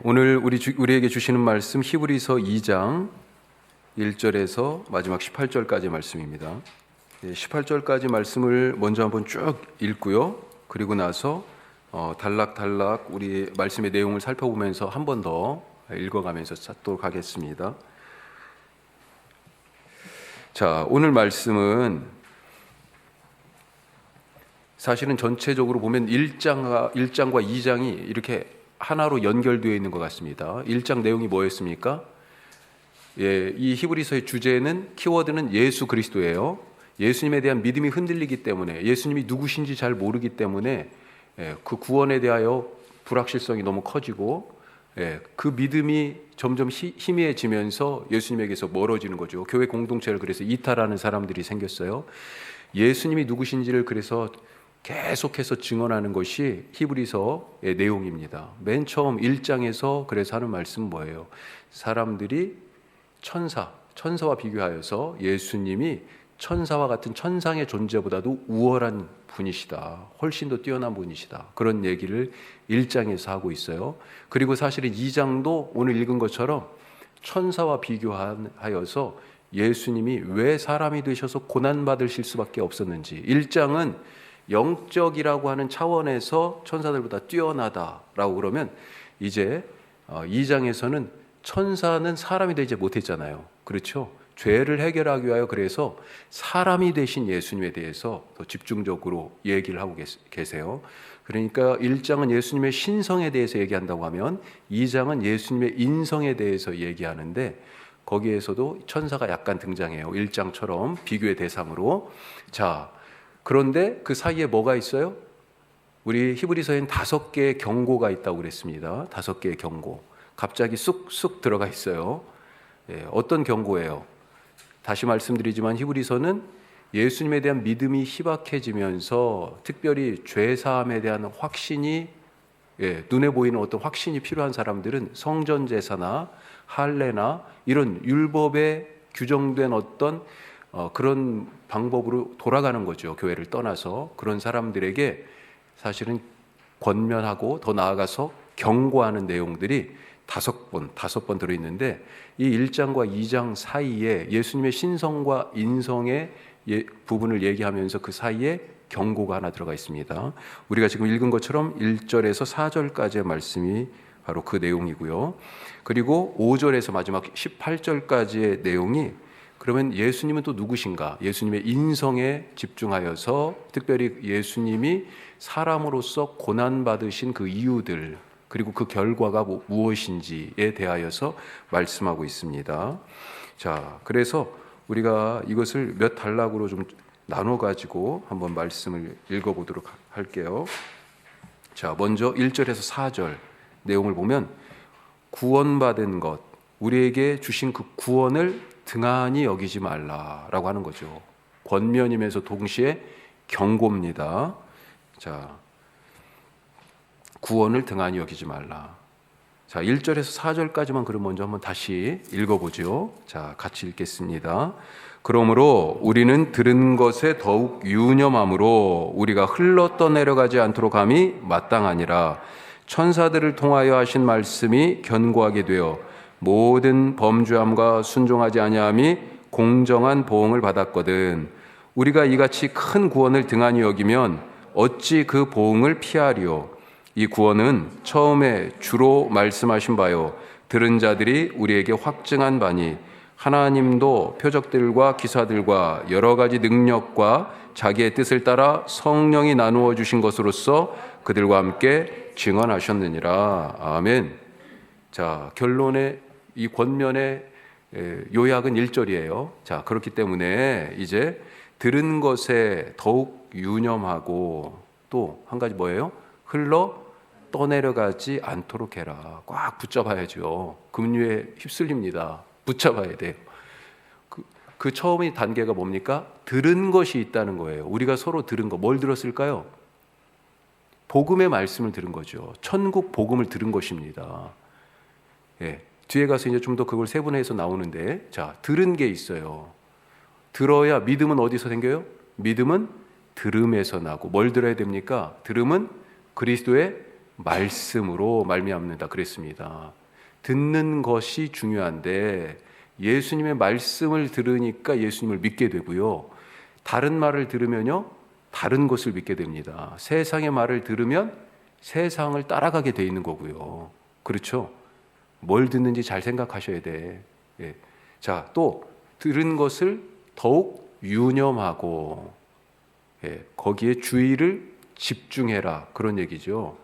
오늘 우리에게 주시는 말씀 히브리서 2장 1절에서 마지막 18절까지 말씀입니다. 18절까지 말씀을 먼저 한번 쭉 읽고요. 그리고 나서 단락단락 우리 말씀의 내용을 살펴보면서 한 번 더 읽어가면서 찾도록 하겠습니다. 자, 오늘 말씀은 사실은 전체적으로 보면 1장과 2장이 이렇게 하나로 연결되어 있는 것 같습니다. 1장 내용이 뭐였습니까? 이 히브리서의 주제는, 키워드는 예수 그리스도예요. 예수님에 대한 믿음이 흔들리기 때문에, 예수님이 누구신지 잘 모르기 때문에 그 구원에 대하여 불확실성이 너무 커지고 그 믿음이 점점 희미해지면서 예수님에게서 멀어지는 거죠. 교회 공동체를 그래서 이탈하는 사람들이 생겼어요. 예수님이 누구신지를 그래서 계속해서 증언하는 것이 히브리서의 내용입니다. 맨 처음 1장에서 그래서 하는 말씀은 뭐예요? 사람들이 천사와 비교하여서 예수님이 천사와 같은 천상의 존재보다도 우월한 분이시다. 훨씬 더 뛰어난 분이시다. 그런 얘기를 1장에서 하고 있어요. 그리고 사실은 2장도 오늘 읽은 것처럼 천사와 비교하여서 예수님이 왜 사람이 되셔서 고난받으실 수밖에 없었는지, 1장은 영적이라고 하는 차원에서 천사들보다 뛰어나다라고 그러면, 이제 2장에서는 천사는 사람이 되지 못했잖아요. 그렇죠? 죄를 해결하기 위하여 그래서 사람이 되신 예수님에 대해서 더 집중적으로 얘기를 하고 계세요. 그러니까 1장은 예수님의 신성에 대해서 얘기한다고 하면 2장은 예수님의 인성에 대해서 얘기하는데, 거기에서도 천사가 약간 등장해요. 1장처럼 비교의 대상으로. 자, 그런데 그 사이에 뭐가 있어요? 우리 히브리서에는 5개의 경고가 있다고 그랬습니다. 5개의 경고. 갑자기 쑥쑥 들어가 있어요. 어떤 경고예요? 다시 말씀드리지만 히브리서는 예수님에 대한 믿음이 희박해지면서 특별히 죄사함에 대한 확신이, 눈에 보이는 어떤 확신이 필요한 사람들은 성전 제사나 할례나 이런 율법에 규정된 어떤 그런 방법으로 돌아가는 거죠. 교회를 떠나서. 그런 사람들에게 사실은 권면하고 더 나아가서 경고하는 내용들이 5번 들어있는데, 이 1장과 2장 사이에 예수님의 신성과 인성의 부분을 얘기하면서 그 사이에 경고가 하나 들어가 있습니다. 우리가 지금 읽은 것처럼 1절에서 4절까지의 말씀이 바로 그 내용이고요. 그리고 5절에서 마지막 18절까지의 내용이, 그러면 예수님은 또 누구신가? 예수님의 인성에 집중하여서 특별히 예수님이 사람으로서 고난받으신 그 이유들, 그리고 그 결과가 무엇인지에 대하여서 말씀하고 있습니다. 자, 그래서 우리가 이것을 몇 단락으로 좀 나눠가지고 한번 말씀을 읽어보도록 할게요. 자, 먼저 1절에서 4절 내용을 보면, 구원받은 것, 우리에게 주신 그 구원을 등한히 여기지 말라라고 하는 거죠. 권면이면서 동시에 경고입니다. 자, 구원을 등한히 여기지 말라. 자, 1절에서 4절까지만 그럼 먼저 한번 다시 읽어보죠. 자, 같이 읽겠습니다. 그러므로 우리는 들은 것에 더욱 유념함으로 우리가 흘러 떠내려가지 않도록 함이 마땅하니라. 천사들을 통하여 하신 말씀이 견고하게 되어 모든 범죄함과 순종하지 아니함이 공정한 보응을 받았거든. 우리가 이같이 큰 구원을 등한히 여기면 어찌 그 보응을 피하리요. 이 구원은 처음에 주로 말씀하신 바요, 들은 자들이 우리에게 확증한 바니, 하나님도 표적들과 기사들과 여러 가지 능력과 자기의 뜻을 따라 성령이 나누어 주신 것으로서 그들과 함께 증언하셨느니라. 아멘. 자, 결론의 이 권면의 요약은 1절이에요. 자, 그렇기 때문에 이제 들은 것에 더욱 유념하고, 또 한 가지 뭐예요? 흘러 떠내려가지 않도록 해라. 꽉 붙잡아야죠. 금류에 휩쓸립니다. 붙잡아야 돼요. 그 처음의 단계가 뭡니까? 들은 것이 있다는 거예요. 우리가 서로 들은 거, 뭘 들었을까요? 복음의 말씀을 들은 거죠. 천국 복음을 들은 것입니다. 뒤에 가서 이제 좀 더 그걸 세분화해서 나오는데, 자, 들은 게 있어요. 들어야 믿음은 어디서 생겨요? 믿음은 들음에서 나고, 뭘 들어야 됩니까? 들음은 그리스도의 말씀으로 말미암는다 그랬습니다. 듣는 것이 중요한데 예수님의 말씀을 들으니까 예수님을 믿게 되고요. 다른 말을 들으면요, 다른 것을 믿게 됩니다. 세상의 말을 들으면 세상을 따라가게 돼 있는 거고요. 그렇죠? 뭘 듣는지 잘 생각하셔야 돼. 예. 자, 또 들은 것을 더욱 유념하고, 예, 거기에 주의를 집중해라, 그런 얘기죠.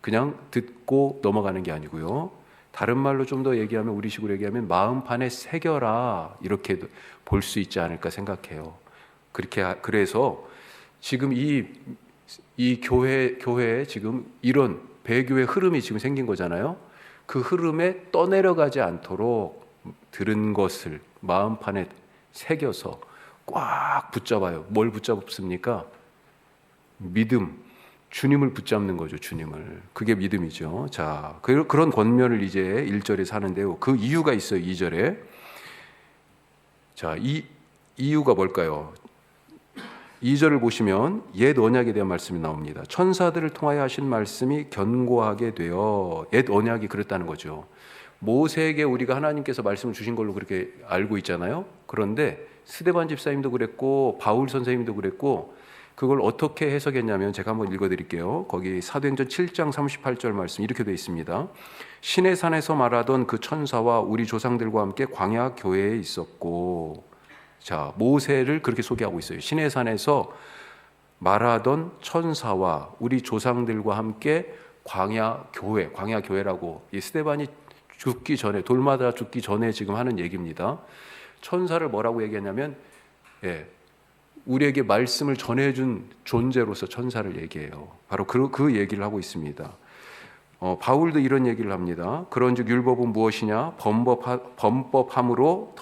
그냥 듣고 넘어가는 게 아니고요. 다른 말로 좀 더 얘기하면, 우리식으로 얘기하면 마음판에 새겨라, 이렇게 볼 수 있지 않을까 생각해요. 그래서 지금 이 교회에 지금 이런 배교의 흐름이 지금 생긴 거잖아요. 그 흐름에 떠내려가지 않도록 들은 것을 마음판에 새겨서 꽉 붙잡아요. 뭘 붙잡습니까? 믿음, 주님을 붙잡는 거죠. 주님을. 그게 믿음이죠. 자, 그런 권면을 이제 1절에서 하는데요. 그 이유가 있어요. 2절에. 자, 이 이유가 뭘까요? 2절을 보시면 옛 언약에 대한 말씀이 나옵니다. 천사들을 통하여 하신 말씀이 견고하게 되어, 옛 언약이 그랬다는 거죠. 모세에게 우리가 하나님께서 말씀을 주신 걸로 그렇게 알고 있잖아요. 그런데 스데반 집사님도 그랬고 바울 선생님도 그랬고, 그걸 어떻게 해석했냐면 제가 한번 읽어드릴게요. 거기 사도행전 7장 38절 말씀 이렇게 되어 있습니다. 신의 산에서 말하던 그 천사와 우리 조상들과 함께 광야 교회에 있었고, 자, 모세를 그렇게 소개하고 있어요. 신의 산에서 말하던 천사와 우리 조상들과 함께 광야 교회라고, 이 스데반이 죽기 전에, 돌마다 죽기 전에 지금 하는 얘기입니다. 천사를 뭐라고 얘기하냐면, 예, 우리에게 말씀을 전해준 존재로서 천사를 얘기해요. 바로 그 얘기를 하고 있습니다. 바울도 이런 얘기를 합니다. 그런즉 율법은 무엇이냐? 범법함으로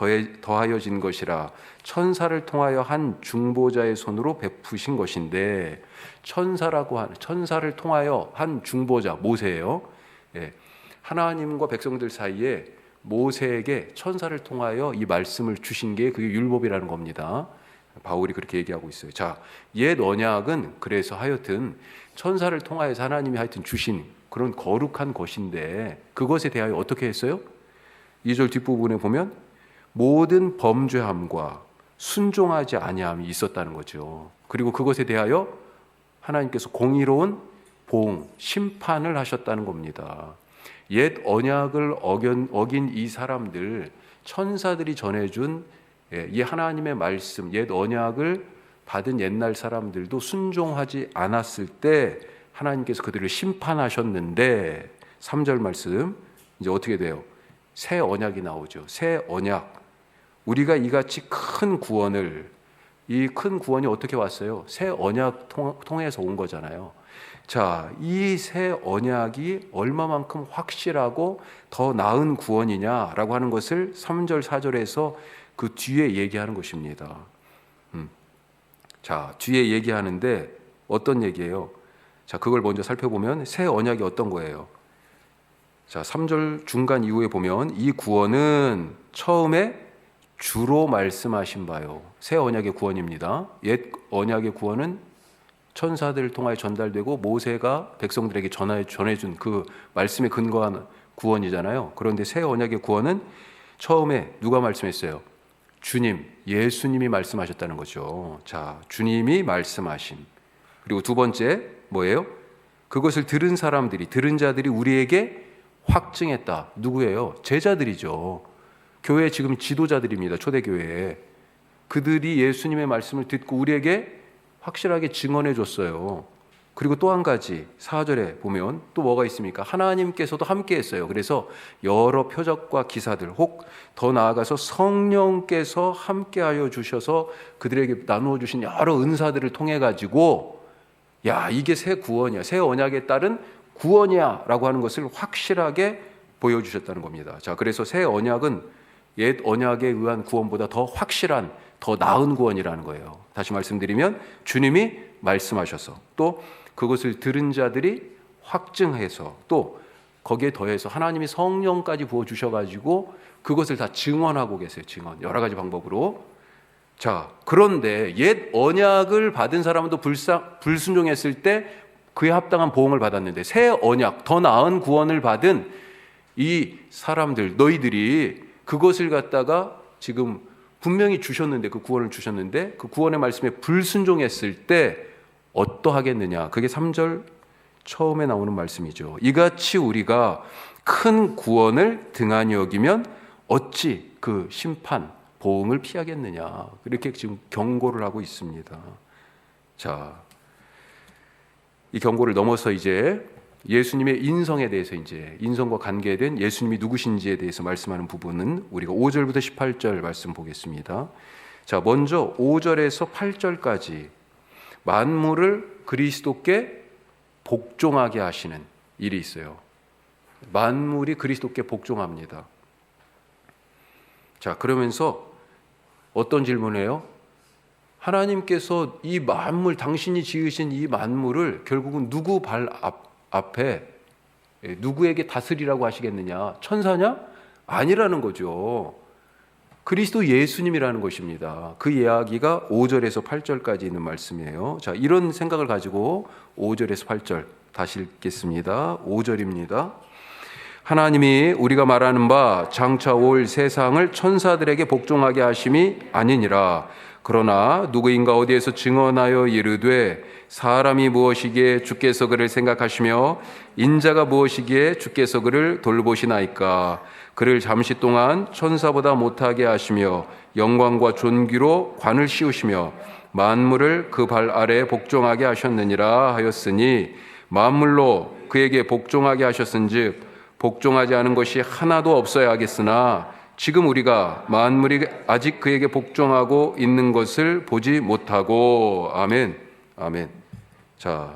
더하여진 것이라. 천사를 통하여 한 중보자의 손으로 베푸신 것인데, 천사를 통하여 한 중보자, 모세예요. 예, 하나님과 백성들 사이에 모세에게 천사를 통하여 이 말씀을 주신 게 그게 율법이라는 겁니다. 바울이 그렇게 얘기하고 있어요. 자, 옛 언약은 그래서 하여튼 천사를 통하여서 하나님이 하여튼 주신 그런 거룩한 것인데, 그것에 대하여 어떻게 했어요? 2절 뒷부분에 보면 모든 범죄함과 순종하지 아니함이 있었다는 거죠. 그리고 그것에 대하여 하나님께서 공의로운 보응, 심판을 하셨다는 겁니다. 옛 언약을 어긴 이 사람들, 천사들이 전해준 이 하나님의 말씀, 옛 언약을 받은 옛날 사람들도 순종하지 않았을 때 하나님께서 그들을 심판하셨는데, 3절 말씀 이제 어떻게 돼요? 새 언약이 나오죠. 새 언약. 우리가 이같이 큰 구원을, 이 큰 구원이 어떻게 왔어요? 새 언약 통해서 온 거잖아요. 자, 이 새 언약이 얼마만큼 확실하고 더 나은 구원이냐라고 하는 것을 3절 4절에서 그 뒤에 얘기하는 것입니다. 자, 뒤에 얘기하는데 어떤 얘기예요? 자, 그걸 먼저 살펴보면 새 언약이 어떤 거예요? 자, 3절 중간 이후에 보면 이 구원은 처음에 주로 말씀하신 바요. 새 언약의 구원입니다. 옛 언약의 구원은 천사들을 통하여 전달되고 모세가 백성들에게 전해준 그 말씀에 근거한 구원이잖아요. 그런데 새 언약의 구원은 처음에 누가 말씀했어요? 주님, 예수님이 말씀하셨다는 거죠. 자, 주님이 말씀하심. 그리고 두 번째 뭐예요? 그것을 들은 자들이 우리에게 확증했다. 누구예요? 제자들이죠. 교회 지금 지도자들입니다. 초대교회에. 그들이 예수님의 말씀을 듣고 우리에게 확실하게 증언해 줬어요. 그리고 또 한 가지 4절에 보면 또 뭐가 있습니까? 하나님께서도 함께 했어요. 그래서 여러 표적과 기사들, 혹 더 나아가서 성령께서 함께하여 주셔서 그들에게 나누어 주신 여러 은사들을 통해 가지고, 야, 이게 새 구원이야, 새 언약에 따른 구원이야 라고 하는 것을 확실하게 보여주셨다는 겁니다. 자, 그래서 새 언약은 옛 언약에 의한 구원보다 더 확실한, 더 나은 구원이라는 거예요. 다시 말씀드리면 주님이 말씀하셔서, 또 그것을 들은 자들이 확증해서, 또 거기에 더해서 하나님이 성령까지 부어주셔가지고 그것을 다 증언하고 계세요. 증언, 여러 가지 방법으로. 자, 그런데 옛 언약을 받은 사람도 불순종했을 때 그에 합당한 보응을 받았는데 새 언약, 더 나은 구원을 받은 이 사람들, 너희들이 그것을 갖다가 지금 분명히 주셨는데, 그 구원을 주셨는데 그 구원의 말씀에 불순종했을 때 어떠하겠느냐. 그게 3절 처음에 나오는 말씀이죠. 이같이 우리가 큰 구원을 등한히 여기면 어찌 그 심판, 보응을 피하겠느냐. 이렇게 지금 경고를 하고 있습니다. 자, 이 경고를 넘어서 이제 예수님의 인성에 대해서, 이제 인성과 관계된 예수님이 누구신지에 대해서 말씀하는 부분은 우리가 5절부터 18절 말씀 보겠습니다. 자, 먼저 5절에서 8절까지 만물을 그리스도께 복종하게 하시는 일이 있어요. 만물이 그리스도께 복종합니다. 자, 그러면서 어떤 질문을 해요? 하나님께서 이 만물, 당신이 지으신 이 만물을 결국은 누구 발 앞에 누구에게 다스리라고 하시겠느냐? 천사냐? 아니라는 거죠. 그리스도 예수님이라는 것입니다. 그 이야기가 5절에서 8절까지 있는 말씀이에요. 자, 이런 생각을 가지고 5절에서 8절 다시 읽겠습니다. 5절입니다. 하나님이 우리가 말하는 바 장차 올 세상을 천사들에게 복종하게 하심이 아니니라. 그러나 누구인가 어디에서 증언하여 이르되 사람이 무엇이기에 주께서 그를 생각하시며 인자가 무엇이기에 주께서 그를 돌보시나이까. 그를 잠시 동안 천사보다 못하게 하시며 영광과 존귀로 관을 씌우시며 만물을 그 발 아래에 복종하게 하셨느니라 하였으니, 만물로 그에게 복종하게 하셨은즉 복종하지 않은 것이 하나도 없어야 하겠으나 지금 우리가 만물이 아직 그에게 복종하고 있는 것을 보지 못하고. 아멘. 아멘. 자,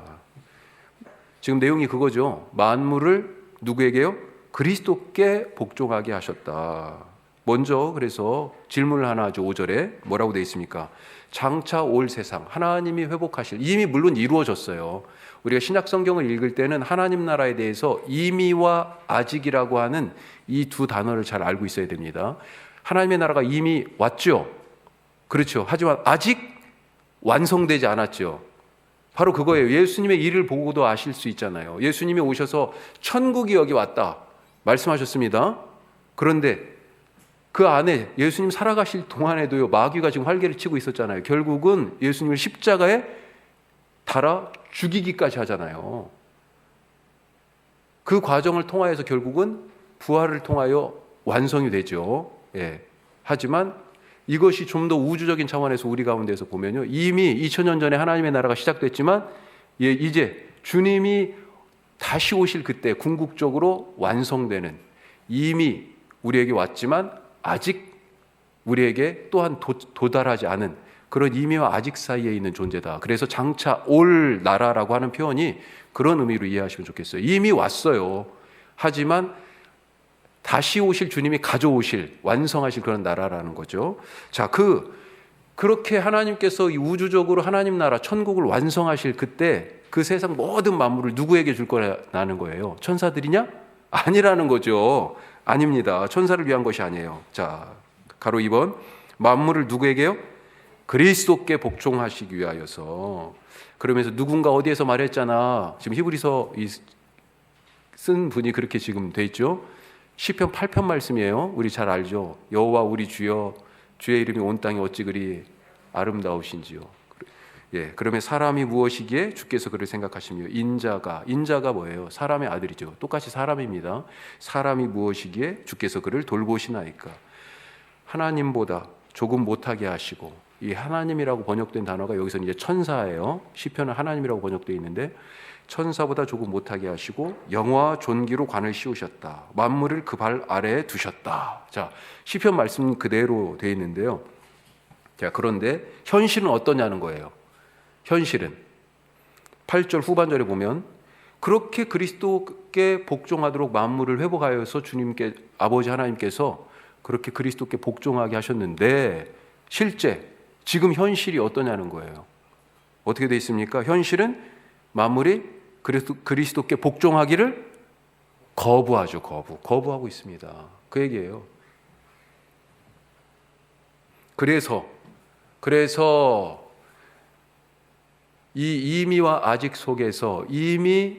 지금 내용이 그거죠. 만물을 누구에게요? 그리스도께 복종하게 하셨다. 먼저 그래서 질문을 하나 하죠. 5절에 뭐라고 되어 있습니까? 장차 올 세상, 하나님이 회복하실, 이미 물론 이루어졌어요. 우리가 신약 성경을 읽을 때는 하나님 나라에 대해서 이미와 아직이라고 하는 이 두 단어를 잘 알고 있어야 됩니다. 하나님의 나라가 이미 왔죠. 그렇죠. 하지만 아직 완성되지 않았죠. 바로 그거예요. 예수님의 일을 보고도 아실 수 있잖아요. 예수님이 오셔서 천국이 여기 왔다 말씀하셨습니다. 그런데 그 안에 예수님 살아가실 동안에도요, 마귀가 지금 활개를 치고 있었잖아요. 결국은 예수님을 십자가에 달아 죽이기까지 하잖아요. 그 과정을 통하여서 결국은 부활을 통하여 완성이 되죠. 예. 하지만 이것이 좀 더 우주적인 차원에서 우리 가운데서 보면요, 이미 2000년 전에 하나님의 나라가 시작됐지만 이제 주님이 다시 오실 그때 궁극적으로 완성되는, 이미 우리에게 왔지만 아직 우리에게 또한 도달하지 않은 그런 이미와 아직 사이에 있는 존재다. 그래서 장차 올 나라라고 하는 표현이 그런 의미로 이해하시면 좋겠어요. 이미 왔어요. 하지만 다시 오실 주님이 가져오실, 완성하실 그런 나라라는 거죠. 자, 그렇게 하나님께서 이 우주적으로 하나님 나라, 천국을 완성하실 그때 그 세상 모든 만물을 누구에게 줄 거라는 거예요? 천사들이냐? 아니라는 거죠. 아닙니다. 천사를 위한 것이 아니에요. 자, 가로 2번. 만물을 누구에게요? 그리스도께 복종하시기 위하여서. 그러면서 누군가 어디에서 말했잖아. 지금 히브리서 쓴 분이 그렇게 지금 돼 있죠. 시편 8편 말씀이에요. 우리 잘 알죠. 여호와 우리 주여, 주의 이름이 온 땅에 어찌 그리 아름다우신지요. 예, 그러면 사람이 무엇이기에 주께서 그를 생각하시며 인자가 뭐예요? 사람의 아들이죠. 똑같이 사람입니다. 사람이 무엇이기에 주께서 그를 돌보시나이까. 하나님보다 조금 못하게 하시고, 이 하나님이라고 번역된 단어가 여기서는 이제 천사예요. 시편은 하나님이라고 번역되어 있는데 천사보다 조금 못하게 하시고 영화와 존귀로 관을 씌우셨다. 만물을 그 발 아래에 두셨다. 자, 시편 말씀 그대로 되어 있는데요. 자, 그런데 현실은 어떠냐는 거예요. 현실은 8절 후반절에 보면 그렇게 그리스도께 복종하도록 만물을 회복하여서 주님께, 아버지 하나님께서 그렇게 그리스도께 복종하게 하셨는데 실제 지금 현실이 어떠냐는 거예요. 어떻게 되어 있습니까? 현실은 만물이 그리스도께 복종하기를 거부하죠. 거부하고 있습니다. 그 얘기예요. 그래서 이 이미와 아직 속에서 이미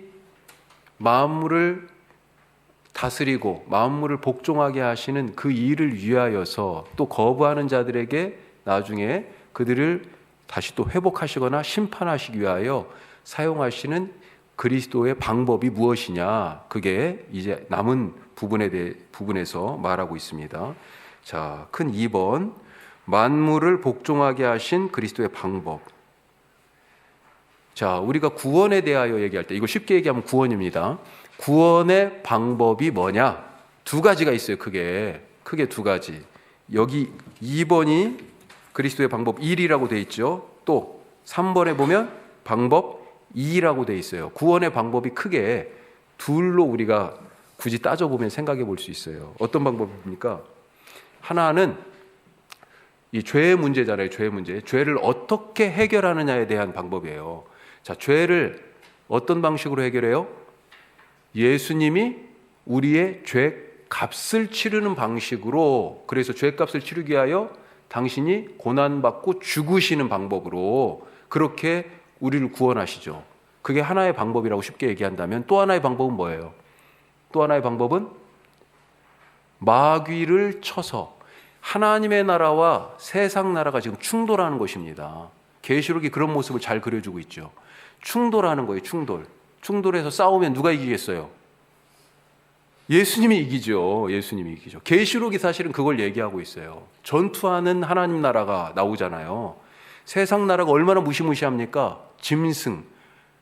만물을 다스리고 만물을 복종하게 하시는 그 일을 위하여서 또 거부하는 자들에게 나중에 그들을 다시 또 회복하시거나 심판하시기 위하여 사용하시는 그리스도의 방법이 무엇이냐, 그게 이제 남은 부분에서 말하고 있습니다. 자, 큰 2번, 만물을 복종하게 하신 그리스도의 방법. 자, 우리가 구원에 대하여 얘기할 때, 이거 쉽게 얘기하면 구원입니다. 구원의 방법이 뭐냐? 두 가지가 있어요. 크게 두 가지. 여기 2번이 그리스도의 방법 1이라고 돼 있죠. 또 3번에 보면 방법 2라고 돼 있어요. 구원의 방법이 크게 둘로 우리가 굳이 따져보면 생각해 볼 수 있어요. 어떤 방법입니까? 하나는 이 죄의 문제잖아요. 죄의 문제. 죄를 어떻게 해결하느냐에 대한 방법이에요. 자, 죄를 어떤 방식으로 해결해요? 예수님이 우리의 죄 값을 치르는 방식으로, 그래서 죄 값을 치르기 위하여 당신이 고난받고 죽으시는 방법으로 그렇게 우리를 구원하시죠. 그게 하나의 방법이라고 쉽게 얘기한다면, 또 하나의 방법은 뭐예요? 또 하나의 방법은 마귀를 쳐서, 하나님의 나라와 세상 나라가 지금 충돌하는 것입니다. 계시록이 그런 모습을 잘 그려주고 있죠. 충돌하는 거예요. 충돌해서 싸우면 누가 이기겠어요? 예수님이 이기죠. 예수님이 이기죠. 계시록이 사실은 그걸 얘기하고 있어요. 전투하는 하나님 나라가 나오잖아요. 세상 나라가 얼마나 무시무시합니까? 짐승,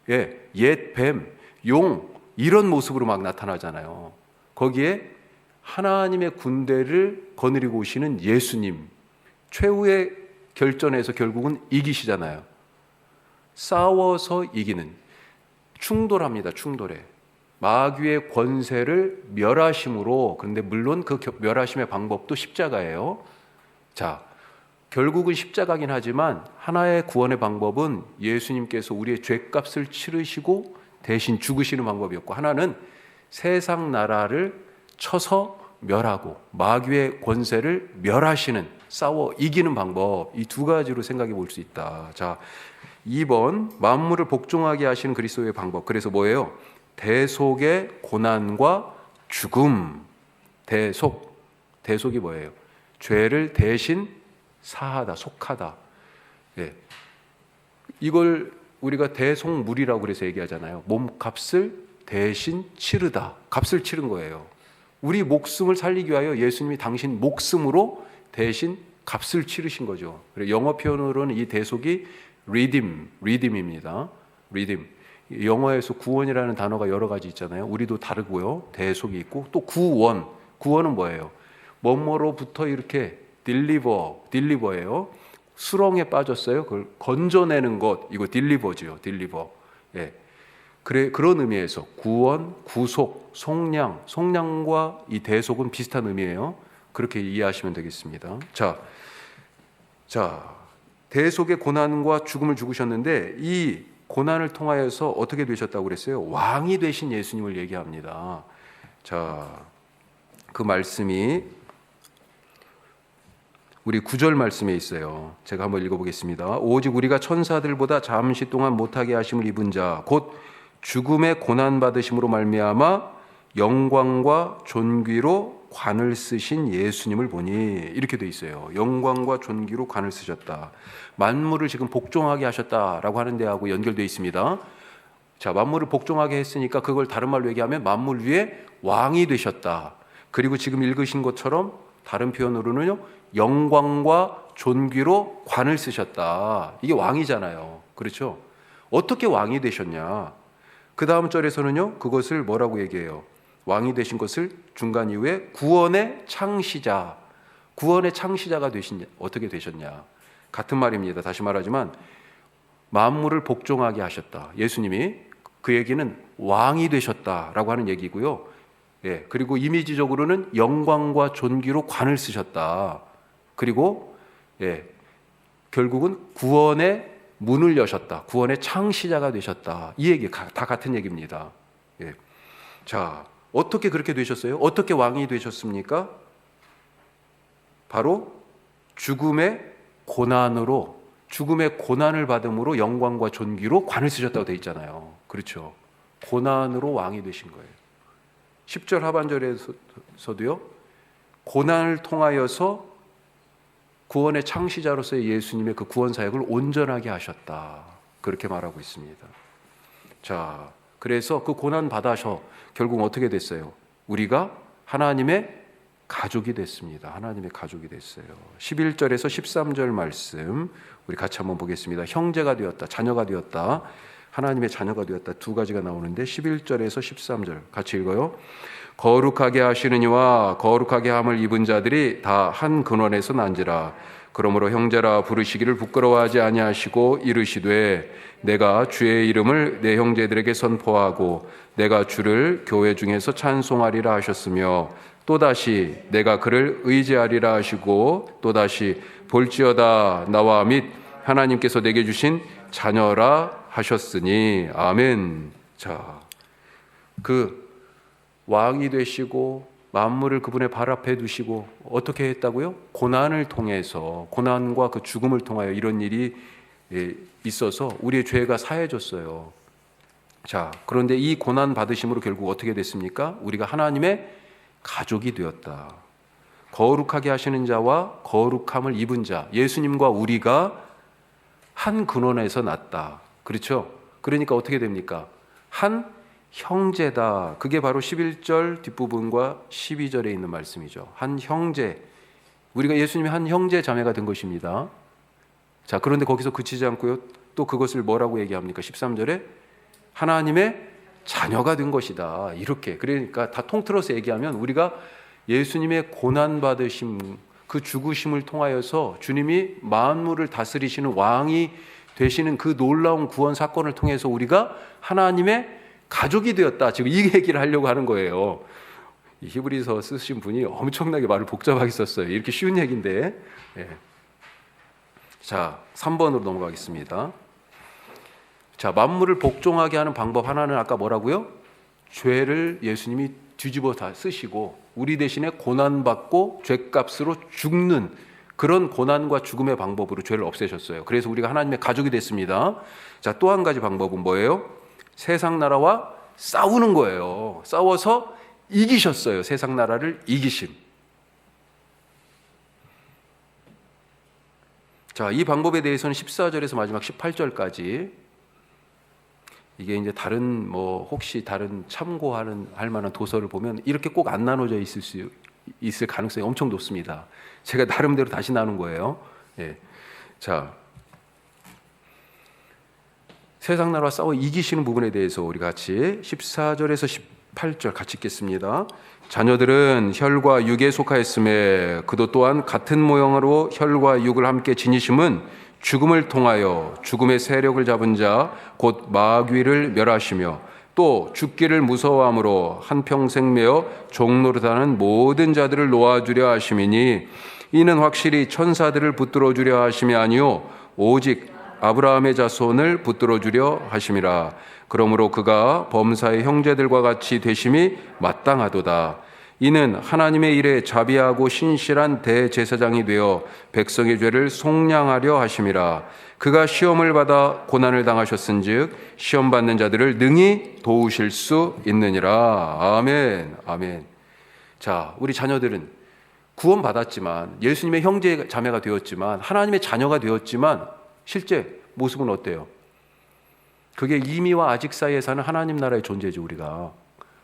옛 뱀, 용, 이런 모습으로 막 나타나잖아요. 거기에 하나님의 군대를 거느리고 오시는 예수님, 최후의 결전에서 결국은 이기시잖아요. 싸워서 이기는, 충돌합니다. 충돌해. 마귀의 권세를 멸하심으로. 그런데 물론 그 멸하심의 방법도 십자가예요. 자, 결국은 십자가긴 하지만 하나의 구원의 방법은 예수님께서 우리의 죄값을 치르시고 대신 죽으시는 방법이었고, 하나는 세상 나라를 쳐서 멸하고 마귀의 권세를 멸하시는, 싸워 이기는 방법, 이 두 가지로 생각해 볼 수 있다. 자, 2번, 만물을 복종하게 하시는 그리스도의 방법. 그래서 뭐예요? 대속의 고난과 죽음. 대속이 뭐예요? 죄를 대신 사하다, 속하다. 이걸 우리가 대속물이라고 그래서 얘기하잖아요. 몸값을 대신 치르다. 값을 치른 거예요. 우리 목숨을 살리기 위하여 예수님이 당신 목숨으로 대신 값을 치르신 거죠. 영어 표현으로는 이 대속이 redeem입니다. redeem. 영어에서 구원이라는 단어가 여러 가지 있잖아요. 우리도 다르고요. 대속이 있고, 또 구원은 뭐예요? 뭐뭐로부터 이렇게 deliver예요. 수렁에 빠졌어요. 그걸 건져내는 것, 이거 deliver죠. deliver. 그런 의미에서 구원, 구속, 속량과 이 대속은 비슷한 의미예요. 그렇게 이해하시면 되겠습니다. 자, 대속의 고난과 죽음을 죽으셨는데, 이 고난을 통하여서 어떻게 되셨다고 그랬어요? 왕이 되신 예수님을 얘기합니다. 자, 그 말씀이 우리 9절 말씀에 있어요. 제가 한번 읽어보겠습니다. 오직 우리가 천사들보다 잠시 동안 못하게 하심을 입은 자, 곧 죽음의 고난받으심으로 말미암아 영광과 존귀로 관을 쓰신 예수님을 보니, 이렇게 돼 있어요. 영광과 존귀로 관을 쓰셨다. 만물을 지금 복종하게 하셨다라고 하는 데하고 연결되어 있습니다. 자, 만물을 복종하게 했으니까 그걸 다른 말로 얘기하면 만물 위에 왕이 되셨다. 그리고 지금 읽으신 것처럼 다른 표현으로는요, 영광과 존귀로 관을 쓰셨다. 이게 왕이잖아요. 그렇죠? 어떻게 왕이 되셨냐? 그 다음 절에서는요, 그것을 뭐라고 얘기해요? 왕이 되신 것을 중간 이후에 구원의 창시자가 어떻게 되셨냐? 같은 말입니다. 다시 말하지만 만물을 복종하게 하셨다. 예수님이, 그 얘기는 왕이 되셨다라고 하는 얘기고요. 그리고 이미지적으로는 영광과 존귀로 관을 쓰셨다. 그리고 결국은 구원의 문을 여셨다. 구원의 창시자가 되셨다. 이 얘기 다 같은 얘기입니다. 자, 어떻게 그렇게 되셨어요? 어떻게 왕이 되셨습니까? 바로 죽음의 고난으로 죽음의 고난을 받음으로 영광과 존귀로 관을 쓰셨다고 되어 있잖아요. 그렇죠. 고난으로 왕이 되신 거예요. 10절 하반절에서도요. 고난을 통하여서 구원의 창시자로서의 예수님의 그 구원 사역을 온전하게 하셨다. 그렇게 말하고 있습니다. 자, 그래서 그 고난 받아서 결국 어떻게 됐어요? 우리가 하나님의 가족이 됐습니다. 하나님의 가족이 됐어요. 11절에서 13절 말씀 우리 같이 한번 보겠습니다. 형제가 되었다, 자녀가 되었다, 하나님의 자녀가 되었다 두 가지가 나오는데 11절에서 13절 같이 읽어요. 거룩하게 하시는 이와 거룩하게 함을 입은 자들이 다 한 근원에서 난지라. 그러므로 형제라 부르시기를 부끄러워하지 아니하시고 이르시되 내가 주의 이름을 내 형제들에게 선포하고 내가 주를 교회 중에서 찬송하리라 하셨으며 또다시 내가 그를 의지하리라 하시고 또다시 볼지어다 나와 및 하나님께서 내게 주신 자녀라 하셨으니 아멘. 자, 그 왕이 되시고 만물을 그분의 발 앞에 두시고 어떻게 했다고요? 고난을 통해서, 고난과 그 죽음을 통하여 이런 일이 있어서 우리의 죄가 사해졌어요. 자, 그런데 이 고난 받으심으로 결국 어떻게 됐습니까? 우리가 하나님의 가족이 되었다. 거룩하게 하시는 자와 거룩함을 입은 자, 예수님과 우리가 한 근원에서 났다. 그렇죠? 그러니까 어떻게 됩니까? 한 형제다. 그게 바로 11절 뒷부분과 12절에 있는 말씀이죠. 한 형제. 우리가 예수님의 한 형제 자매가 된 것입니다. 자, 그런데 거기서 그치지 않고요. 또 그것을 뭐라고 얘기합니까? 13절에 하나님의 자녀가 된 것이다. 이렇게. 그러니까 다 통틀어서 얘기하면 우리가 예수님의 고난받으심, 그 죽으심을 통하여서 주님이 만물을 다스리시는 왕이 되시는 그 놀라운 구원 사건을 통해서 우리가 하나님의 가족이 되었다. 지금 이 얘기를 하려고 하는 거예요. 이 히브리서 쓰신 분이 엄청나게 말을 복잡하게 썼어요. 이렇게 쉬운 얘기인데. 예. 자, 3번으로 넘어가겠습니다. 자, 만물을 복종하게 하는 방법 하나는 아까 뭐라고요? 죄를 예수님이 뒤집어 다 쓰시고 우리 대신에 고난받고 죄값으로 죽는 그런 고난과 죽음의 방법으로 죄를 없애셨어요. 그래서 우리가 하나님의 가족이 됐습니다. 자, 또 한 가지 방법은 뭐예요? 세상 나라와 싸우는 거예요. 싸워서 이기셨어요. 세상 나라를 이기심. 자, 이 방법에 대해서는 14절에서 마지막 18절까지 이게 이제 다른 혹시 다른 할 만한 도서를 보면 이렇게 꼭 안 나눠져 있을 가능성이 엄청 높습니다. 제가 나름대로 다시 나눈 거예요. 예. 자, 세상 나라와 싸워 이기시는 부분에 대해서 우리 같이 14절에서 18절 같이 읽겠습니다. 자녀들은 혈과 육에 속하였음에 그도 또한 같은 모형으로 혈과 육을 함께 지니심은 죽음을 통하여 죽음의 세력을 잡은 자 곧 마귀를 멸하시며 또 죽기를 무서워함으로 한평생 매어 종노릇하는 모든 자들을 놓아주려 하심이니 이는 확실히 천사들을 붙들어 주려 하심이 아니요 오직 아브라함의 자손을 붙들어 주려 하심이라. 그러므로 그가 범사의 형제들과 같이 되심이 마땅하도다. 이는 하나님의 일에 자비하고 신실한 대제사장이 되어 백성의 죄를 속량하려 하심이라. 그가 시험을 받아 고난을 당하셨은즉 시험 받는 자들을 능히 도우실 수 있느니라. 아멘. 아멘. 자, 우리 자녀들은 구원 받았지만 예수님의 형제 자매가 되었지만 하나님의 자녀가 되었지만 실제 모습은 어때요? 그게 이미와 아직 사이에 사는 하나님 나라의 존재죠. 우리가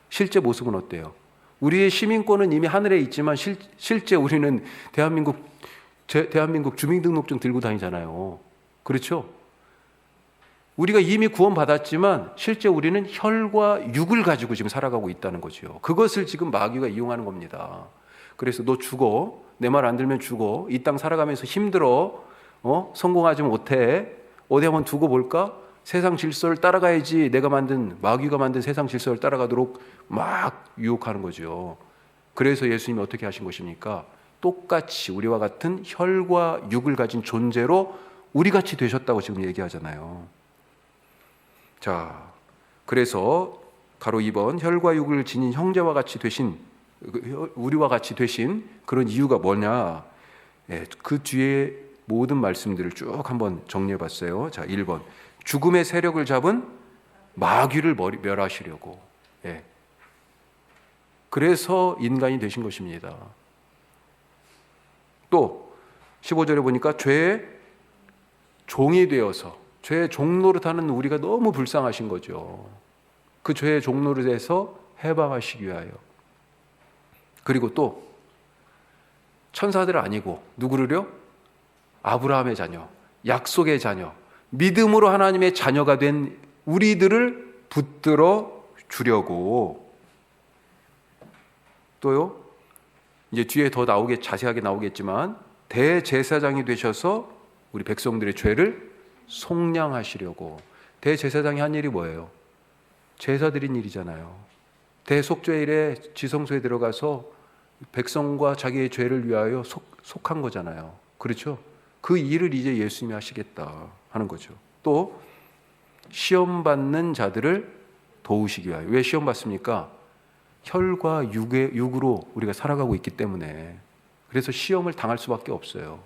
실제 모습은 어때요? 우리의 시민권은 이미 하늘에 있지만 실제 우리는 대한민국 주민등록증 들고 다니잖아요. 그렇죠? 우리가 이미 구원받았지만 실제 우리는 혈과 육을 가지고 지금 살아가고 있다는 거죠. 그것을 지금 마귀가 이용하는 겁니다. 그래서 너 죽어. 내 말 안 들면 죽어. 이 땅 살아가면서 힘들어. 성공하지 못해. 어디 한번 두고 볼까? 세상 질서를 따라가야지. 마귀가 만든 세상 질서를 따라가도록 막 유혹하는 거죠. 그래서 예수님이 어떻게 하신 것입니까? 똑같이 우리와 같은 혈과 육을 가진 존재로 우리같이 되셨다고 지금 얘기하잖아요. 자, 그래서 가로 2번 혈과 육을 지닌 형제와 같이 되신, 우리와 같이 되신 그런 이유가 뭐냐? 그 뒤에 모든 말씀들을 쭉 한번 정리해 봤어요. 자, 1번. 죽음의 세력을 잡은 마귀를 멸하시려고. 예. 그래서 인간이 되신 것입니다. 또 15절에 보니까 죄의 종이 되어서 죄의 종노릇하는 우리가 너무 불쌍하신 거죠. 그 죄의 종노릇에서 해방하시기 위하여. 그리고 또 천사들 아니고 누구를요? 아브라함의 자녀, 약속의 자녀, 믿음으로 하나님의 자녀가 된 우리들을 붙들어 주려고. 또요, 이제 뒤에 더 자세하게 나오겠지만 대제사장이 되셔서 우리 백성들의 죄를 속량하시려고. 대제사장이 한 일이 뭐예요? 제사 드린 일이잖아요. 대속죄일에 지성소에 들어가서 백성과 자기의 죄를 위하여 속한 거잖아요. 그렇죠? 그 일을 이제 예수님이 하시겠다 하는 거죠. 또 시험 받는 자들을 도우시기 위하여. 왜 시험 받습니까? 혈과 육으로 우리가 살아가고 있기 때문에. 그래서 시험을 당할 수밖에 없어요.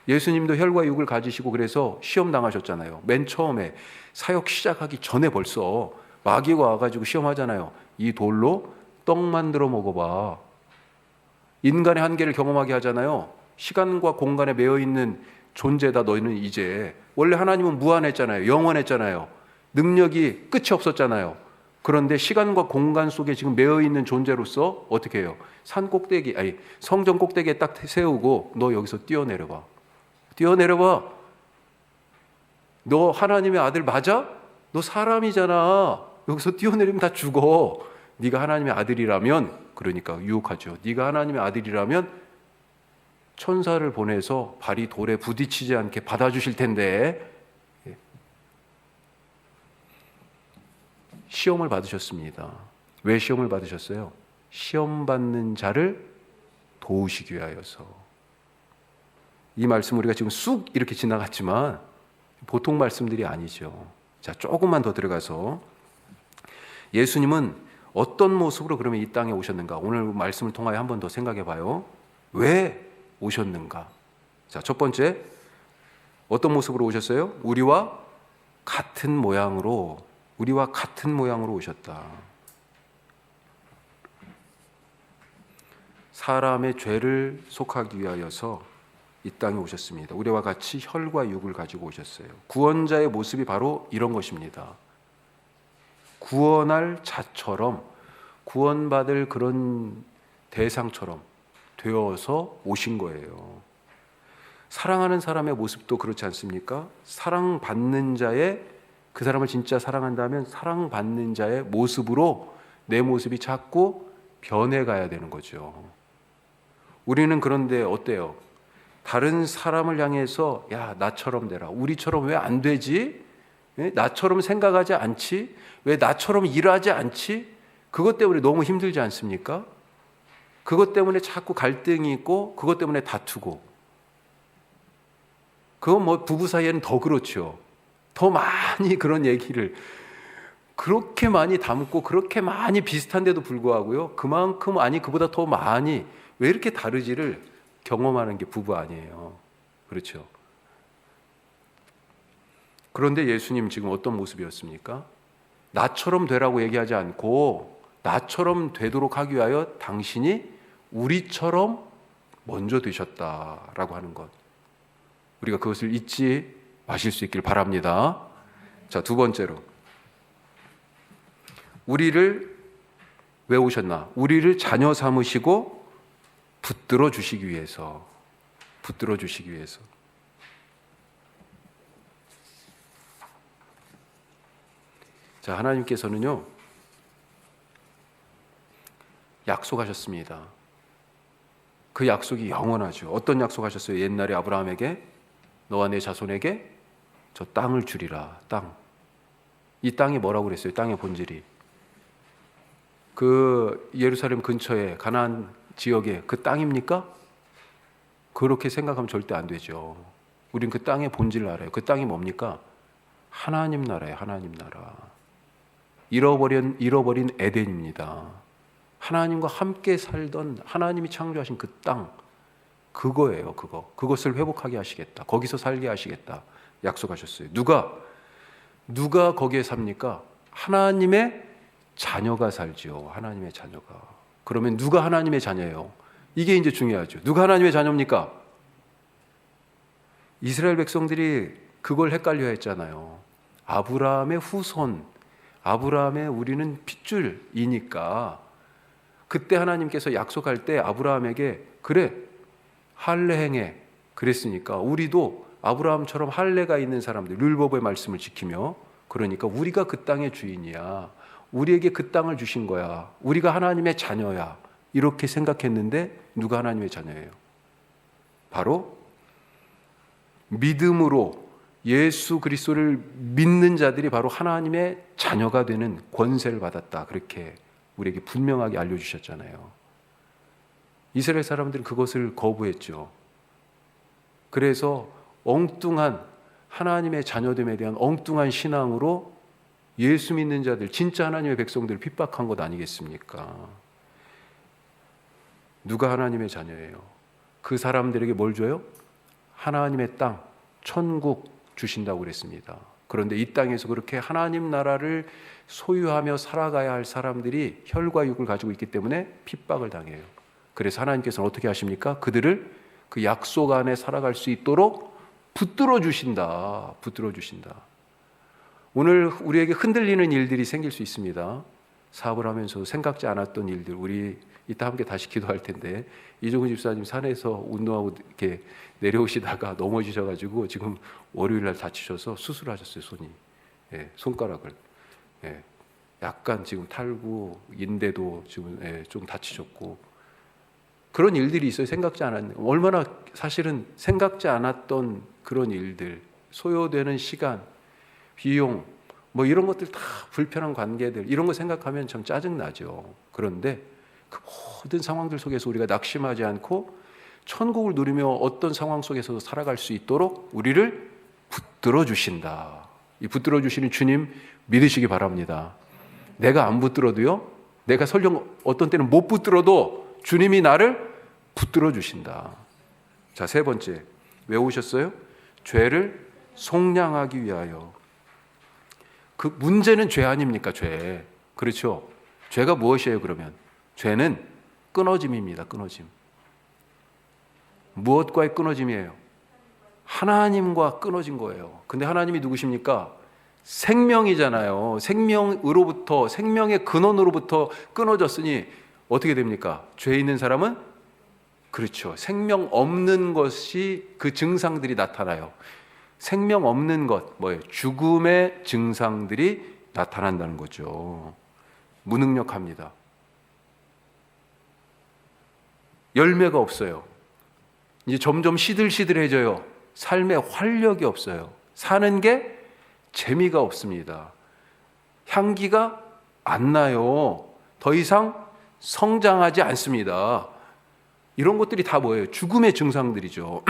예수님도 혈과 육을 가지시고 그래서 시험 당하셨잖아요. 맨 처음에 사역 시작하기 전에 벌써 마귀가 와가지고 시험하잖아요. 이 돌로 떡 만들어 먹어봐. 인간의 한계를 경험하게 하잖아요. 시간과 공간에 매여 있는 존재다 너희는 이제. 원래 하나님은 무한했잖아요. 영원했잖아요. 능력이 끝이 없었잖아요. 그런데 시간과 공간 속에 지금 매여 있는 존재로서 어떻게 해요? 성전 꼭대기에 딱 세우고 너 여기서 뛰어내려봐. 뛰어내려봐. 너 하나님의 아들 맞아? 너 사람이잖아. 여기서 뛰어내리면 다 죽어. 네가 하나님의 아들이라면, 그러니까 유혹하죠. 네가 하나님의 아들이라면 천사를 보내서 발이 돌에 부딪히지 않게 받아주실 텐데. 시험을 받으셨습니다. 왜 시험을 받으셨어요? 시험 받는 자를 도우시기 위하여서. 이 말씀 우리가 지금 쑥 이렇게 지나갔지만 보통 말씀들이 아니죠. 자, 조금만 더 들어가서 예수님은 어떤 모습으로 그러면 이 땅에 오셨는가? 오늘 말씀을 통하여 한 번 더 생각해 봐요. 왜 오셨는가? 자, 첫 번째, 어떤 모습으로 오셨어요? 우리와 같은 모양으로 오셨다. 사람의 죄를 속하기 위하여서 이 땅에 오셨습니다. 우리와 같이 혈과 육을 가지고 오셨어요. 구원자의 모습이 바로 이런 것입니다. 구원할 자처럼, 구원받을 그런 대상처럼 되어서 오신 거예요. 사랑하는 사람의 모습도 그렇지 않습니까? 사랑받는 자의, 그 사람을 진짜 사랑한다면 사랑받는 자의 모습으로 내 모습이 자꾸 변해가야 되는 거죠. 우리는 그런데 어때요? 다른 사람을 향해서 야, 나처럼 되라. 우리처럼 왜 안 되지? 나처럼 생각하지 않지? 왜 나처럼 일하지 않지? 그것 때문에 너무 힘들지 않습니까? 그것 때문에 자꾸 갈등이 있고 그것 때문에 다투고. 그건 뭐 부부 사이에는 더 그렇죠. 더 많이 그런 얘기를 그렇게 많이 담고 그렇게 많이 비슷한데도 불구하고요. 그만큼 아니 그보다 더 많이 왜 이렇게 다르지를 경험하는 게 부부 아니에요. 그렇죠. 그런데 예수님 지금 어떤 모습이었습니까? 나처럼 되라고 얘기하지 않고 나처럼 되도록 하기 위하여 당신이 우리처럼 먼저 되셨다라고 하는 것. 우리가 그것을 잊지 마실 수 있길 바랍니다. 자, 두 번째로. 우리를 왜 오셨나? 우리를 자녀 삼으시고 붙들어 주시기 위해서. 자, 하나님께서는요, 약속하셨습니다. 그 약속이 영원하죠. 어떤 약속하셨어요? 옛날에 아브라함에게 너와 내 자손에게 저 땅을 주리라. 땅. 이 땅이 뭐라고 그랬어요? 땅의 본질이. 그 예루살렘 근처에 가나안 지역에 그 땅입니까? 그렇게 생각하면 절대 안 되죠. 우린 그 땅의 본질을 알아요. 그 땅이 뭡니까? 하나님 나라예요. 하나님 나라. 잃어버린 에덴입니다. 하나님과 함께 살던 하나님이 창조하신 그 땅. 그거예요. 그것을 회복하게 하시겠다. 거기서 살게 하시겠다. 약속하셨어요. 누가 거기에 삽니까? 하나님의 자녀가 살지요. 하나님의 자녀가. 그러면 누가 하나님의 자녀예요? 이게 이제 중요하죠. 누가 하나님의 자녀입니까? 이스라엘 백성들이 그걸 헷갈려 했잖아요. 아브라함의 후손, 아브라함의 우리는 핏줄이니까 그때 하나님께서 약속할 때 아브라함에게 그래 할례 행해 그랬으니까 우리도 아브라함처럼 할례가 있는 사람들, 율법의 말씀을 지키며 그러니까 우리가 그 땅의 주인이야. 우리에게 그 땅을 주신 거야. 우리가 하나님의 자녀야. 이렇게 생각했는데 누가 하나님의 자녀예요? 바로 믿음으로 예수 그리스도를 믿는 자들이 바로 하나님의 자녀가 되는 권세를 받았다. 그렇게 우리에게 분명하게 알려주셨잖아요. 이스라엘 사람들은 그것을 거부했죠. 그래서 엉뚱한 하나님의 자녀됨에 대한 엉뚱한 신앙으로 예수 믿는 자들, 진짜 하나님의 백성들을 핍박한 것 아니겠습니까? 누가 하나님의 자녀예요? 그 사람들에게 뭘 줘요? 하나님의 땅, 천국 주신다고 그랬습니다. 그런데 이 땅에서 그렇게 하나님 나라를 소유하며 살아가야 할 사람들이 혈과 육을 가지고 있기 때문에 핍박을 당해요. 그래서 하나님께서는 어떻게 하십니까? 그들을 그 약속 안에 살아갈 수 있도록 붙들어 주신다. 붙들어 주신다. 오늘 우리에게 흔들리는 일들이 생길 수 있습니다. 사업을 하면서 생각지 않았던 일들, 우리 이따 함께 다시 기도할 텐데 이종훈 집사님 산에서 운동하고 이렇게 내려오시다가 넘어지셔가지고 지금 월요일날 다치셔서 수술하셨어요. 손이 손가락을 약간 지금 탈구 인대도 지금 좀 다치셨고 그런 일들이 있어요. 생각지 않았는 얼마나 사실은 생각지 않았던 그런 일들 소요되는 시간 비용 뭐 이런 것들 다 불편한 관계들 이런 거 생각하면 참 짜증나죠. 그런데 그 모든 상황들 속에서 우리가 낙심하지 않고 천국을 누리며 어떤 상황 속에서도 살아갈 수 있도록 우리를 붙들어 주신다. 이 붙들어 주시는 주님 믿으시기 바랍니다. 내가 안 붙들어도요. 내가 설령 어떤 때는 못 붙들어도 주님이 나를 붙들어 주신다. 자, 세 번째 외우셨어요? 죄를 속량하기 위하여. 그 문제는 죄 아닙니까? 죄. 그렇죠? 죄가 무엇이에요? 그러면 죄는 끊어짐입니다. 끊어짐. 무엇과의 끊어짐이에요? 하나님과 끊어진 거예요. 근데 하나님이 누구십니까? 생명이잖아요. 생명으로부터 생명의 근원으로부터 끊어졌으니 어떻게 됩니까? 죄 있는 사람은 그렇죠. 생명 없는 것이 그 증상들이 나타나요. 생명 없는 것 뭐예요? 죽음의 증상들이 나타난다는 거죠. 무능력합니다. 열매가 없어요. 이제 점점 시들시들해져요. 삶에 활력이 없어요. 사는 게 재미가 없습니다. 향기가 안 나요. 더 이상 성장하지 않습니다. 이런 것들이 다 뭐예요? 죽음의 증상들이죠.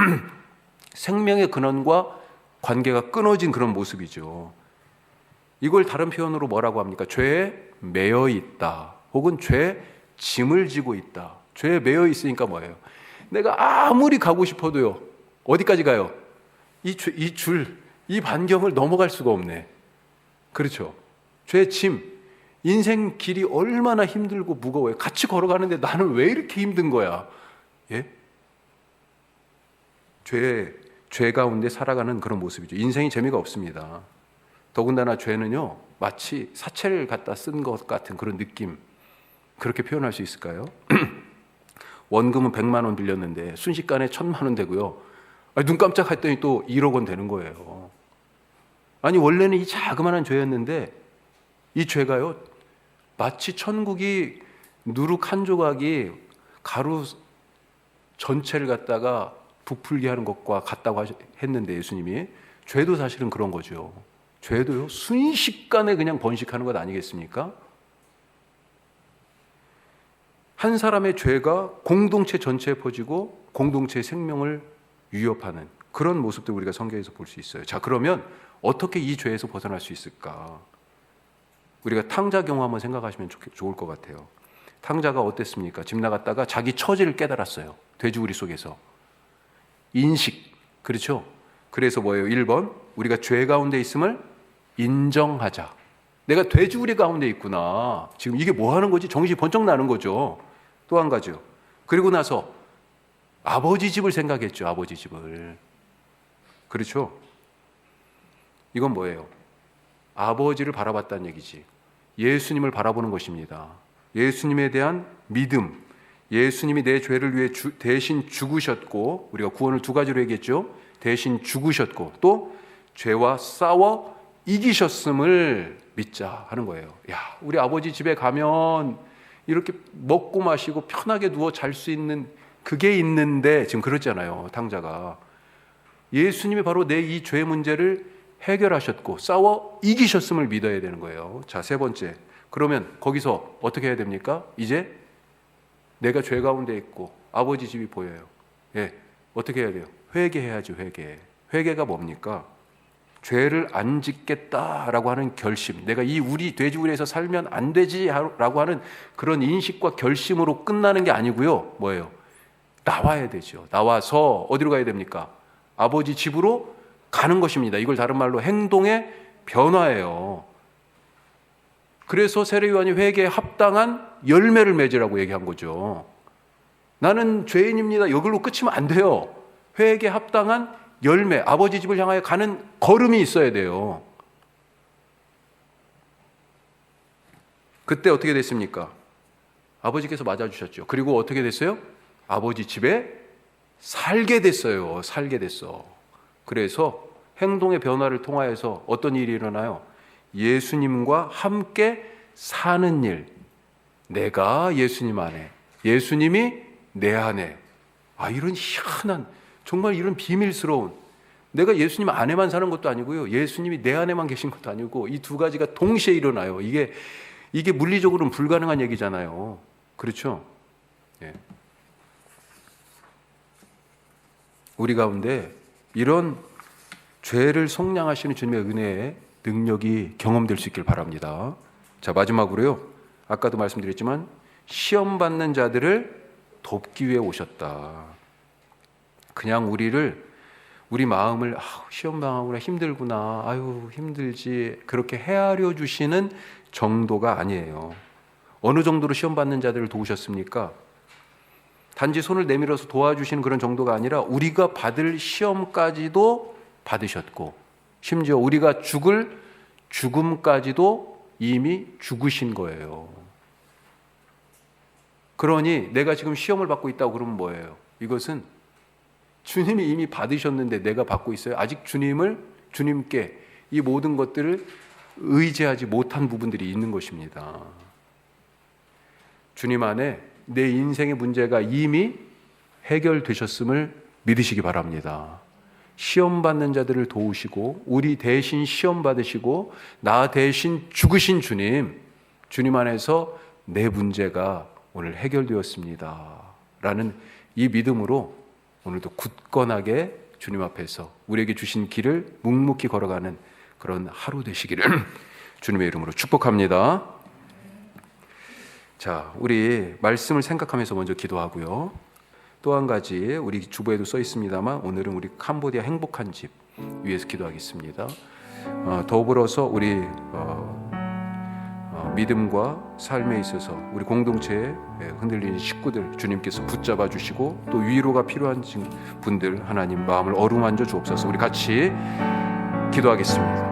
생명의 근원과 관계가 끊어진 그런 모습이죠. 이걸 다른 표현으로 뭐라고 합니까? 죄에 매여 있다. 혹은 죄 짐을 지고 있다. 죄에 매여 있으니까 뭐예요? 내가 아무리 가고 싶어도요. 어디까지 가요? 이 반경을 넘어갈 수가 없네. 그렇죠? 죄 짐. 인생 길이 얼마나 힘들고 무거워요. 같이 걸어가는데 나는 왜 이렇게 힘든 거야? 예? 죄 가운데 살아가는 그런 모습이죠. 인생이 재미가 없습니다. 더군다나 죄는요, 마치 사채를 갖다 쓴 것 같은 그런 느낌. 그렇게 표현할 수 있을까요? 원금은 100만 원 빌렸는데 순식간에 1000만 원 되고요. 눈 깜짝했더니 또 1억 원 되는 거예요. 아니 원래는 이 자그마한 죄였는데 이 죄가요 마치 천국이 누룩 한 조각이 가루 전체를 갖다가 부풀게 하는 것과 같다고 했는데 예수님이 죄도 사실은 그런 거죠. 죄도요 순식간에 그냥 번식하는 것 아니겠습니까? 한 사람의 죄가 공동체 전체에 퍼지고 공동체의 생명을 위협하는 그런 모습들 우리가 성경에서 볼 수 있어요. 자, 그러면 어떻게 이 죄에서 벗어날 수 있을까? 우리가 탕자 경우 한번 생각하시면 좋을 것 같아요. 탕자가 어땠습니까? 집 나갔다가 자기 처지를 깨달았어요. 돼지우리 속에서. 인식. 그렇죠? 그래서 뭐예요? 1번, 우리가 죄 가운데 있음을 인정하자. 내가 돼지우리 가운데 있구나. 지금 이게 뭐 하는 거지? 정신이 번쩍 나는 거죠. 또 한 가지요. 그리고 나서 아버지 집을 생각했죠. 아버지 집을. 그렇죠? 이건 뭐예요? 아버지를 바라봤다는 얘기지. 예수님을 바라보는 것입니다. 예수님에 대한 믿음. 예수님이 내 죄를 위해 대신 죽으셨고, 우리가 구원을 두 가지로 얘기했죠. 대신 죽으셨고, 또 죄와 싸워 이기셨음을 믿자 하는 거예요. 야, 우리 아버지 집에 가면 이렇게 먹고 마시고 편하게 누워 잘 수 있는 그게 있는데 지금 그렇잖아요. 탕자가. 예수님이 바로 내 이 죄 문제를 해결하셨고 싸워 이기셨음을 믿어야 되는 거예요. 자, 세 번째. 그러면 거기서 어떻게 해야 됩니까? 이제 내가 죄 가운데 있고 아버지 집이 보여요. 예, 어떻게 해야 돼요? 회개해야죠. 회개가 뭡니까? 죄를 안 짓겠다라고 하는 결심. 내가 이 우리 돼지우리에서 살면 안 되지라고 하는 그런 인식과 결심으로 끝나는 게 아니고요. 뭐예요? 나와야 되죠. 나와서 어디로 가야 됩니까? 아버지 집으로 가는 것입니다. 이걸 다른 말로 행동의 변화예요. 그래서 세례요한이 회개에 합당한 열매를 맺으라고 얘기한 거죠. 나는 죄인입니다. 이걸로 끝이면 안 돼요. 회개에 합당한 열매, 아버지 집을 향하여 가는 걸음이 있어야 돼요. 그때 어떻게 됐습니까? 아버지께서 맞아주셨죠. 그리고 어떻게 됐어요? 아버지 집에 살게 됐어요. 살게 됐어. 그래서 행동의 변화를 통하여서 어떤 일이 일어나요? 예수님과 함께 사는 일. 내가 예수님 안에, 예수님이 내 안에. 이런 희한한, 정말 이런 비밀스러운, 내가 예수님 안에만 사는 것도 아니고요, 예수님이 내 안에만 계신 것도 아니고, 이 두 가지가 동시에 일어나요. 이게 물리적으로는 불가능한 얘기잖아요. 그렇죠? 예. 우리 가운데 이런 죄를 속량하시는 주님의 은혜의 능력이 경험될 수 있길 바랍니다. 자, 마지막으로요, 아까도 말씀드렸지만 시험 받는 자들을 돕기 위해 오셨다. 그냥 우리 마음을 시험 당하구나, 힘들구나, 아유 힘들지, 그렇게 헤아려 주시는 정도가 아니에요. 어느 정도로 시험 받는 자들을 도우셨습니까? 단지 손을 내밀어서 도와주시는 그런 정도가 아니라 우리가 받을 시험까지도 받으셨고, 심지어 우리가 죽을 죽음까지도 이미 죽으신 거예요. 그러니 내가 지금 시험을 받고 있다고 그러면 뭐예요? 이것은 주님이 이미 받으셨는데 내가 받고 있어요. 아직 주님께 이 모든 것들을 의지하지 못한 부분들이 있는 것입니다. 주님 안에 내 인생의 문제가 이미 해결되셨음을 믿으시기 바랍니다. 시험 받는 자들을 도우시고 우리 대신 시험 받으시고 나 대신 죽으신 주님 안에서 내 문제가 오늘 해결되었습니다 라는 이 믿음으로 오늘도 굳건하게 주님 앞에서 우리에게 주신 길을 묵묵히 걸어가는 그런 하루 되시기를 주님의 이름으로 축복합니다. 자, 우리 말씀을 생각하면서 먼저 기도하고요. 또 한 가지, 우리 주보에도 써 있습니다만 오늘은 우리 캄보디아 행복한 집 위해서 기도하겠습니다. 더불어서 우리 믿음과 삶에 있어서 우리 공동체에 흔들리는 식구들 주님께서 붙잡아 주시고, 또 위로가 필요한 분들 하나님 마음을 어루만져 주옵소서. 우리 같이 기도하겠습니다.